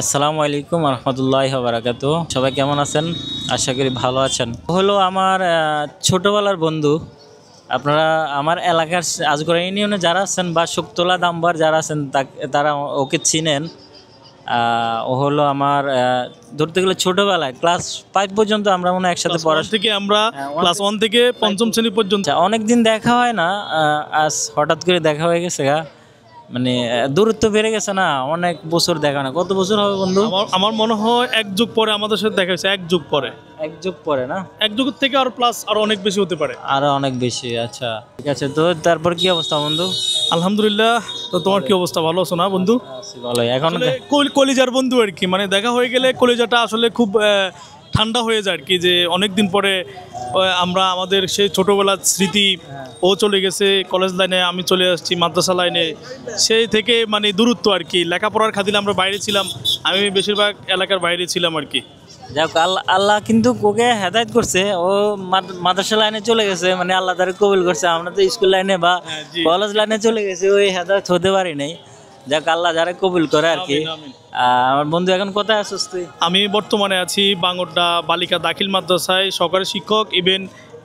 আসসালামু আলাইকুম রহমতুল্লাহি ওয়া বারাকাতুহু। সবাই কেমন আছেন? আশা করি ভালো আছেন। হলো আমার ছোটবেলার বন্ধু। আপনারা আমার এলাকার আজগড়া ইউনিয়নে যারা আছেন বা শুকতলা দামবার যারা আছেন তারা ওকে চিনেন। ও হলো আমার ধরতে গেলে ছোটবেলায় ক্লাস 5 পর্যন্ত আমরা মনে হয় একসাথে পড়াশোনা থেকে আমরা ক্লাস 1 থেকে পঞ্চম শ্রেণী পর্যন্ত। অনেকদিন দেখা হয় না, আজ হঠাৎ করে দেখা হয়ে গেছে। মানে দূরত্ব বেড়ে গেছে না, অনেক বছর দেখা না। কত বছর হবে বন্ধু? আমার মনে হয় 1 যুগ পরে আমাদের সাথে দেখা হয়েছে। 1 যুগ পরে, 1 যুগ পরে না, 1 যুগের থেকে আর প্লাস আরো অনেক বেশি হতে পারে। আরো অনেক বেশি। আচ্ছা ঠিক আছে। তো তারপর কি অবস্থা বন্ধু? আলহামদুলিল্লাহ। তো তোমার কি অবস্থা? ভালো আছো না বন্ধু? ভালোই। এখন কলিজার বন্ধু আর কি, মানে দেখা হয়ে গেলে কলিজাটা আসলে খুব ঠান্ডা হয়ে যায় আর কি। যে অনেক দিন পরে আমরা আমাদের সেই ছোটবেলার স্মৃতি, ও চলে গেছে কলেজ লাইনে, আমি চলে আসছি মাদ্রাসা লাইনে। সেই থেকে মানে দূরত্ব আর কি। লেখাপড়ার খাতিরে আমরা বাইরে ছিলাম, আমি বেশিরভাগ এলাকার বাইরে ছিলাম আর কি। যাক, আল্লাহ কিন্তু ওকে হেদায়েত করছে। ও মাদ্রাসা লাইনে চলে গেছে, মানে আল্লাহ তারে কবুল করছে। আমরা তো স্কুল লাইনে বা কলেজ লাইনে চলে গেছি, ওই হেদায়েত হতে পারি নাই। যাক, আল্লাহ যারা কবুল করে আর কি। আমার বন্ধু এখন কোথায় আছিস তুই? আমি বর্তমানে আছি বাঙ্গরডা বালিকা দাখিল মাদ্রাসায় সহকারী শিক্ষক, ইভেন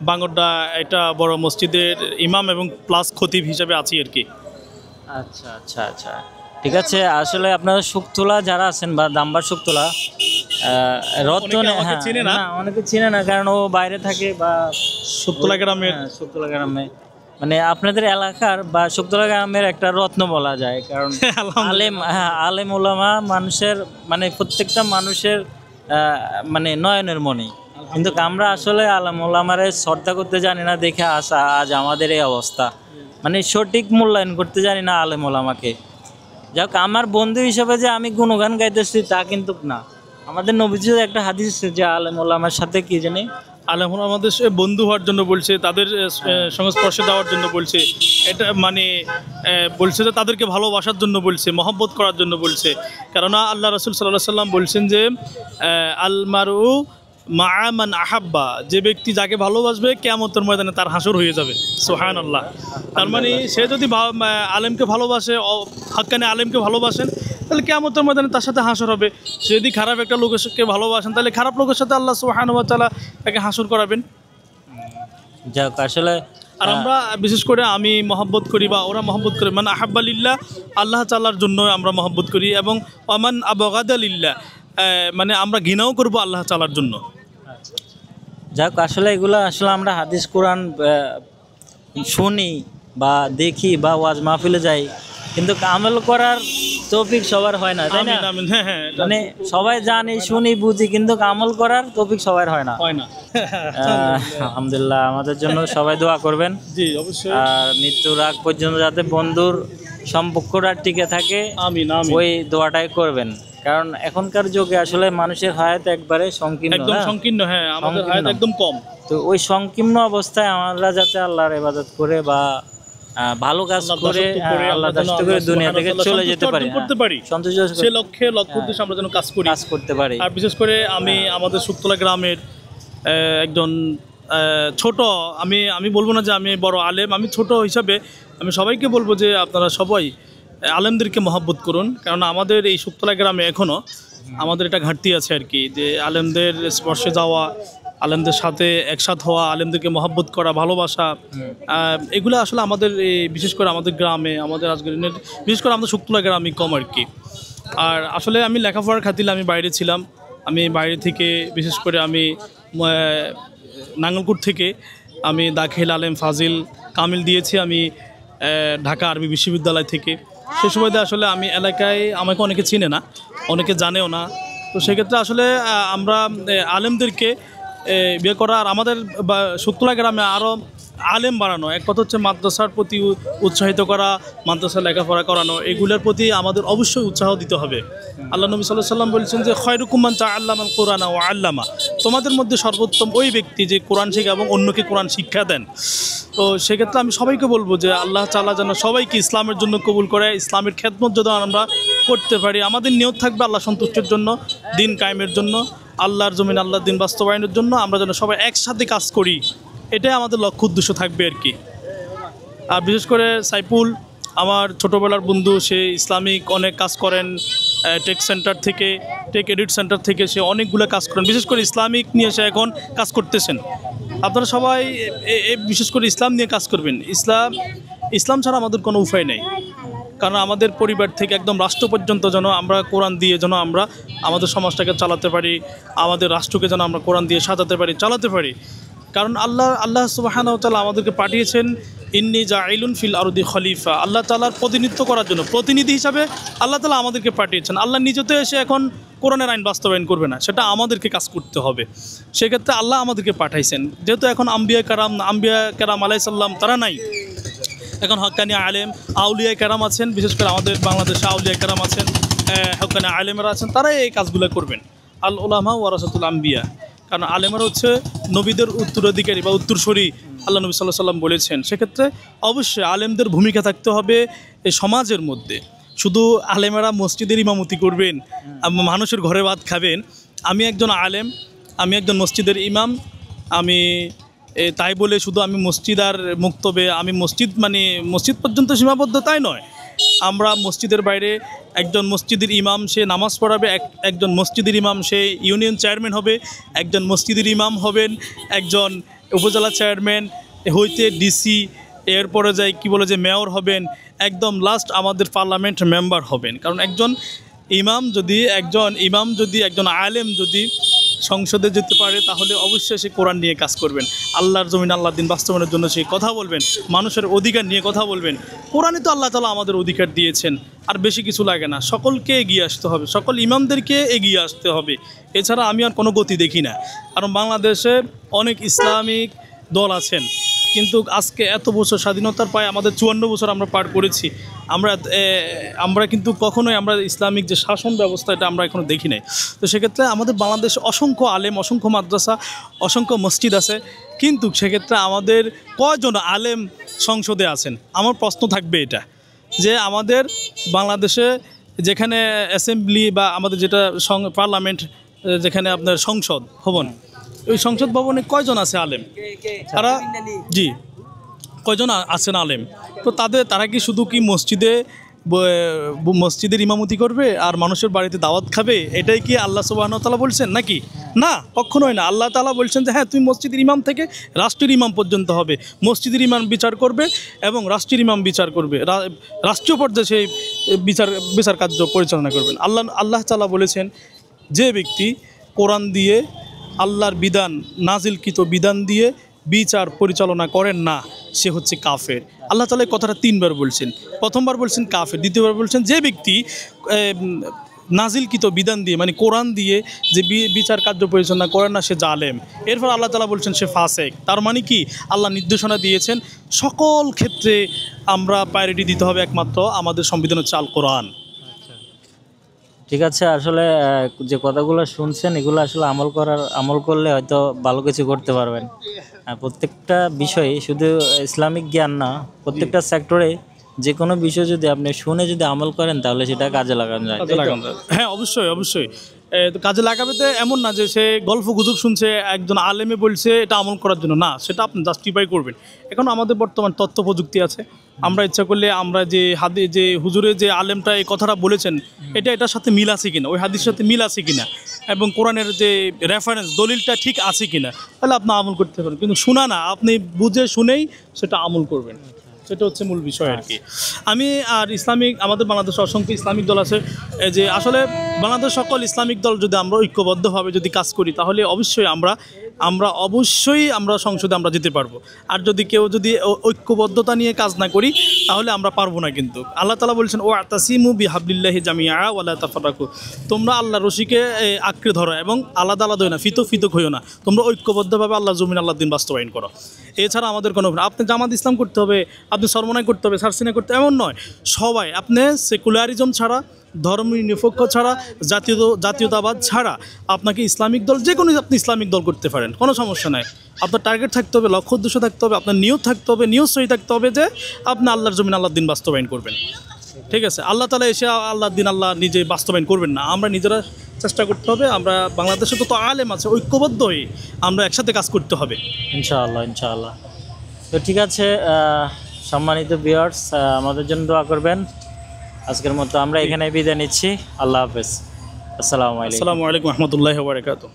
বাঙ্গরডা এটা বড় মসজিদের ইমাম এবং প্লাস খতিব হিসেবে আছি আর কি। আচ্ছা আচ্ছা আচ্ছা, ঠিক আছে। আসলে আপনারা শুকতলা যারা আছেন বা দামবার শুকতলা, রতনে অনেকে চিনে না, কারণ ও বাইরে থাকে বা শুকতলা গ্রামে মানে আপনাদের এলাকার বা শুকতলা গ্রামের একটা রত্ন বলা যায়। কারণ আলেম ওলামা মানুষের, মানে প্রত্যেকটা মানুষের মানে নয়নের মণি। কিন্তু আমরা আসলে আলেম ওলামারে শ্রদ্ধা করতে জানি না, দেখে আসা আজ আমাদের এই অবস্থা। মানে সঠিক মূল্যায়ন করতে জানি না আলেম ওলামাকে। যাক, আমার বন্ধু হিসেবে যে আমি গুণগান গাইতেছি তা কিন্তু না। আমাদের নবীজির একটা হাদিস আছে যে আলেম ওলামার সাথে কি জানি, আলেম আমাদের বন্ধু হওয়ার জন্য বলছে, তাদের সংস্পর্শে দেওয়ার জন্য বলছে। এটা মানে বলছে যে তাদেরকে ভালোবাসার জন্য বলছে, মহব্বত করার জন্য বলছে। কেননা আল্লাহ রাসূল সাল্লাল্লাহু আলাইহি সাল্লাম বলছেন যে আল মারউ মা মান আহাব্বা, যে ব্যক্তি যাকে ভালোবাসবে কিয়ামতের ময়দানে তার হাসর হয়ে যাবে। সুবহানাল্লাহ। তার মানে সে যদি আলেমকে ভালোবাসে, হাক্কানি আলেমকে ভালোবাসেন, তাহলে কিয়ামতের ময়দানে তার সাথে হাসর হবে। সে যদি খারাপ একটা লোককে ভালোবাসেন, তাহলে খারাপ লোকের সাথে আল্লাহ সুবহানাহু ওয়া তাআলা তাকে হাসর করাবেন। যাক, আসলে আর আমরা বিশেষ করে আমি মহব্বত করি বা ওরা মহব্বত করে, মানে আহাব্বা লিল্লাহ, আল্লাহ তাআলার জন্য আমরা মহব্বত করি। এবং ওয়ামান আবগাদা লিল্লাহ, মানে আমরা ঘৃণাও করব আল্লাহ তাআলার জন্য। যাক, আসলে এগুলো আসলে আমরা হাদিস কোরআন শুনি বা দেখি বা ওয়াজ মাহফিলে যাই, কিন্তু আমল করার তৌফিক সবার হয় না, তাই না? মানে সবাই জানি শুনি বুঝি, কিন্তু আমল করার তৌফিক সবার হয় না। আলহামদুলিল্লাহ, আমাদের জন্য সবাই দোয়া করবেন। জি অবশ্যই। আর মৃত্যুর আগ পর্যন্ত যাতে বন্ধুর সম্পর্কটা টিকে থাকে, আমিন আমিন, ওই দোয়াটাই করবেন। কারণ এখনকার যুগে আসলে মানুষের হায়াত একবারে সংকীর্ণ, একদম সংকীর্ণ। হ্যাঁ, আমাদের হায়াত একদম কম। তো ওই সংকীর্ণ অবস্থায় আমরা যাতে আল্লাহর ইবাদত করে বা ভালো কাজ করে আল্লাহ দাসত্ব করে দুনিয়া থেকে চলে যেতে পারি, সন্তুষ্ট সেই লক্ষ্যে উদ্দেশ্যে আমরা যেন কাজ করতে পারি। আর বিশেষ করে আমি আমাদের শুকতলা গ্রামের একজন ছোট, আমি বলবো না যে আমি বড় আলেম, আমি ছোট হিসাবে আমি সবাইকে বলবো যে আপনারা সবাই আলেমদেরকে মহব্বত করুন। কারণ আমাদের এই শুকতলা গ্রামে এখনও আমাদের এটা ঘাটতি আছে আর কি, যে আলেমদের স্পর্শে যাওয়া, আলেমদের সাথে একসাথ হওয়া, আলেমদেরকে মহব্বত করা, ভালোবাসা, এগুলো আসলে আমাদের বিশেষ করে আমাদের গ্রামে, আমাদের আজকের বিশেষ করে আমাদের শুকতলা গ্রামে কম আর কি। আর আসলে আমি লেখাপড়ার খাতিরে আমি বাইরে ছিলাম। আমি বাইরে থেকে বিশেষ করে আমি নাঙ্গলকোট থেকে আমি দাখিল আলেম ফাজিল কামিল দিয়েছি আমি ঢাকা আরবি বিশ্ববিদ্যালয় থেকে। সে সময়তে আসলে আমি এলাকায় আমাকে অনেকে চিনে না, অনেকে জানেও না। তো সেক্ষেত্রে আসলে আমরা আলেমদেরকে বিয়ে করা, আর আমাদের শুকতলা গ্রামে আরও আলেম বাড়ানো, এক কথা হচ্ছে মাদ্রাসার প্রতি উৎসাহিত করা, মাদ্রাসা লেখাপড়া করানো, এগুলোর প্রতি আমাদের অবশ্যই উৎসাহ দিতে হবে। আল্লাহ নবী সাল্লাল্লাহু আলাইহি ওয়াসাল্লাম বলেছেন যে খায়রুকুম মান তাআল্লামাল কুরআন ওয়া আল্লামা, তোমাদের মধ্যে সর্বোত্তম ওই ব্যক্তি যে কোরআন শেখে এবং অন্যকে কোরআন শিক্ষা দেন। তো সেক্ষেত্রে আমি সবাইকে বলবো যে আল্লাহ তাআলা যেন সবাইকে ইসলামের জন্য কবুল করে, ইসলামের খেদমত যেন আমরা করতে পারি। আমাদের নিয়ত থাকবে আল্লাহ সন্তুষ্টির জন্য, দিন কায়েমের জন্য, আল্লাহর জমিন আল্লাহর দিন বাস্তবায়নের জন্য। আমরা যেন সবাই একসাথে কাজ করি, এটাই আমাদের লক্ষ্য উদ্দেশ্য থাকবে আর কি। আর বিশেষ করে সাইফুল আমার ছোটোবেলার বন্ধু, সে ইসলামিক অনেক কাজ করেন, টেক সেন্টার থেকে, টেক এডিট সেন্টার থেকে সে অনেকগুলো কাজ করেন, বিশেষ করে ইসলামিক নিয়ে সে এখন কাজ করতেছেন। আপনারা সবাই বিশেষ করে ইসলাম নিয়ে কাজ করবেন। ইসলাম ছাড়া আমাদের কোনো উপায় নেই, কারণ আমাদের পরিবার থেকে একদম রাষ্ট্র পর্যন্ত যেন আমরা কোরআন দিয়ে যেন আমরা আমাদের সমাজটাকে চালাতে পারি, আমাদের রাষ্ট্রকে যেন আমরা কোরআন দিয়ে সাজাতে পারি, চালাতে পারি। কারণ আল্লাহ সুবহানাহু ওয়া তাআলা আমাদেরকে পাঠিয়েছেন ইন্নী জাইলুন ফিল আরদি খলিফা, আল্লাহ তাআলার প্রতিনিধিত্ব করার জন্য, প্রতিনিধি হিসাবে আল্লাহ তাআলা আমাদেরকে পাঠিয়েছেন। আল্লাহ নিজে তো এসে এখন কোরআনের আইন বাস্তবায়ন করবে না, সেটা আমাদেরকে কাজ করতে হবে। সেক্ষেত্রে আল্লাহ আমাদেরকে পাঠাইছেন, যেহেতু এখন আম্বিয়া কেরাম আলাইহিস সালাম তারা নাই, এখন হক্কানি আলেম আউলিয়া কেরাম আছেন, বিশেষ করে আমাদের বাংলাদেশে আউলিয়া কেরাম আছেন, হক্কানি আলেমরা আছেন, তারাই এই কাজগুলো করবেন। আল উলামা ওয়ারাসাতুল আম্বিয়া, কারণ আলেমরা হচ্ছে নবীদের উত্তরাধিকারী বা উত্তরসূরি, আল্লাহ নবী সাল্লাল্লাহু আলাইহি ওয়াসাল্লাম বলেছেন। সেক্ষেত্রে অবশ্যই আলেমদের ভূমিকা থাকতে হবে এই সমাজের মধ্যে। শুধু আলেমেরা মসজিদের ইমামতি করবেন, মানুষের ঘরে ভাত খাবেন, আমি একজন আলেম, আমি একজন মসজিদের ইমাম, আমি তাই বলে শুধু আমি মসজিদ আর মুক্তবে আমি মসজিদ পর্যন্ত সীমাবদ্ধ তাই নয়। আমরা মসজিদের বাইরে একজন মসজিদের ইমাম সে নামাজ পড়াবে, একজন মসজিদের ইমাম সে ইউনিয়ন চেয়ারম্যান হবে, একজন মসজিদের ইমাম হবেন, একজন উপজেলা চেয়ারম্যান হইতে ডিসি, এরপরে যাই মেয়র হবেন, একদম লাস্ট আমাদের পার্লামেন্ট মেম্বার হবেন। কারণ একজন ইমাম যদি একজন আলেম যদি সংসদে যেতে পারে, তাহলে অবশ্যই সে কোরআন নিয়ে কাজ করবেন, আল্লাহর জমিন আল্লাহর দিন বাস্তবায়নের জন্য সে কথা বলবেন, মানুষের অধিকার নিয়ে কথা বলবেন। কোরআনই তো আল্লাহ তাআলা আমাদের অধিকার দিয়েছেন, আর বেশি কিছু লাগে না। সকলকে এগিয়ে আসতে হবে, সকল ইমামদেরকে এগিয়ে আসতে হবে, এছাড়া আমি আর কোনো গতি দেখি না। কারণ বাংলাদেশে অনেক ইসলামিক দল আছেন, কিন্তু আজকে এত বছর স্বাধীনতার প্রায় আমাদের 54 বছর আমরা পার করেছি, আমরা কিন্তু কখনোই আমরা ইসলামিক যে শাসন ব্যবস্থা এটা আমরা এখনও দেখি নাই। তো সেক্ষেত্রে আমাদের বাংলাদেশে অসংখ্য আলেম, অসংখ্য মাদ্রাসা, অসংখ্য মসজিদ আছে, কিন্তু সেক্ষেত্রে আমাদের কয়জন আলেম সংসদে আছেন? আমার প্রশ্ন থাকবে এটা, যে আমাদের বাংলাদেশে যেখানে অ্যাসেম্বলি বা আমাদের যেটা পার্লামেন্ট, যেখানে আপনার সংসদ ভবন, ওই সংসদ ভবনে কয়জন আছে আলেম? তারা কয়জন আছেন আলেম? তো তারা কি শুধু কি মসজিদের ইমামতি করবে আর মানুষের বাড়িতে দাওয়াত খাবে? এটাই কি আল্লাহ সুবহানাহু ওয়া তাআলা বলছেন নাকি? না, কখনোই না। আল্লাহ তাআলা বলছেন যে হ্যাঁ, তুমি মসজিদের ইমাম থেকে রাষ্ট্রের ইমাম পর্যন্ত হবে, মসজিদের ইমাম বিচার করবে এবং রাষ্ট্রের ইমাম বিচার করবে, রাষ্ট্রীয় পর্যায়ে সেই বিচার কার্য পরিচালনা করবেন। আল্লাহ তাআলা বলেছেন, যে ব্যক্তি কোরআন দিয়ে আল্লাহর বিধান, নাজিলকৃত বিধান দিয়ে বিচার পরিচালনা করেন না, সে হচ্ছে কাফের। আল্লাহ তাআলা এই কথাটা 3 বার বলছেন। প্রথমবার বলছেন কাফের, দ্বিতীয়বার বলছেন যে ব্যক্তি নাজিলকৃত বিধান দিয়ে কোরআন দিয়ে যে বিচার কার্য পরিচালনা করেন না, সে জালেম। এরপর আল্লাহ তাআলা বলছেন সে ফাসেক। তার মানে কি? আল্লাহ নির্দেশনা দিয়েছেন সকল ক্ষেত্রে আমরা প্রায়োরিটি দিতে হবে একমাত্র আমাদের সংবিধান হচ্ছে আল কোরআন। ঠিক আছে, আসলে যে কথাগুলো শুনছেন এগুলো আসলে আমল করলে হয়তো ভালো কিছু করতে পারবেন। প্রত্যেকটা বিষয়ে, শুধু ইসলামিক জ্ঞান না, প্রত্যেকটা সেক্টরে যে কোনো বিষয় যদি আপনি শুনে যদি আমল করেন, তাহলে সেটা কাজে লাগানো যায়। হ্যাঁ, অবশ্যই কাজে লাগাবে। তো এমন না যে সে গল্প গুজব শুনছে, একজন আলেমে বলছে এটা আমল করার জন্য, না, সেটা আপনি জাস্টিফাই করবেন। এখন আমাদের বর্তমান তথ্য প্রযুক্তি আছে, আমরা ইচ্ছা করলে আমরা যে হুজুরে যে আলেমটা এই কথাটা বলেছেন, এটার সাথে মিল আছে কিনা, ওই হাদিসের সাথে মিল আছে কিনা, এবং কোরআনের যে রেফারেন্স দলিলটা ঠিক আছে কিনা, তাহলে আপনি আমল করতে পারেন। কিন্তু শোনা না, আপনি বুঝে শুনেই সেটা আমল করবেন, সেটা হচ্ছে মূল বিষয় আর কি। আমাদের বাংলাদেশে অসংখ্য ইসলামিক দল আছে, যে আসলে বাংলাদেশ সকল ইসলামিক দল যদি আমরা ঐক্যবদ্ধভাবে যদি কাজ করি, তাহলে অবশ্যই আমরা সংসদে আমরা যেতে পারবো। আর যদি কেউ যদি ঐক্যবদ্ধতা নিয়ে কাজ না করি, তাহলে আমরা পারবো না। কিন্তু আল্লাহ তাআলা বলছেন, ও আতাসিমু বিহাবলিল্লাহি জামিআ ওয়া লা তাফাররাকু, তোমরা আল্লাহর রশিকে আঁকড়ে ধরো এবং আলাদা হইও না, পৃথক হইও না, তোমরা ঐক্যবদ্ধভাবে আল্লাহর জমিন আল্লাহর দিন বাস্তবায়ন করো। এছাড়া আমাদের কোনো, আপনি জামাত ইসলাম করতে হবে, আপনি সরমনাই করতে হবে, সারসিনা করতে, এমন নয়। সবাই, আপনি সেকুলারিজম ছাড়া, ধর্ম নিরপেক্ষ ছাড়া, জাতীয়তাবাদ ছাড়া আপনাকে ইসলামিক দল, যে কোনো আপনি ইসলামিক দল করতে পারেন, কোনো সমস্যা নাই। আপনার টার্গেট থাকতে হবে, লক্ষ্য উদ্দেশ্য থাকতে হবে, আপনার নিয়ত থাকতে হবে, নিয়ত সহি থাকতে হবে যে আপনি আল্লাহর জমিন আল্লাহর দিন বাস্তবায়ন করবেন। ঠিক আছে? আল্লাহ তাআলা এসে আল্লাহর দিন আল্লাহ নিজে বাস্তবায়ন করবেন না, আমরা নিজেরা চেষ্টা করতে হবে। আমরা বাংলাদেশে তো আলেম আছে, ঐক্যবদ্ধ হয়ে আমরা একসাথে কাজ করতে হবে ইনশাআল্লাহ। তো ঠিক আছে, সম্মানিত ভিউয়ার্স, আমাদের জন্য দোয়া করবেন। আজকের মতো আমরা এখানে বিদায় নিচ্ছি। আল্লাহ হাফেজ। আসসালামু আলাইকুম। আসসালামু আলাইকুম রহমতুল্লাহি ওয়া বারাকাতুহু।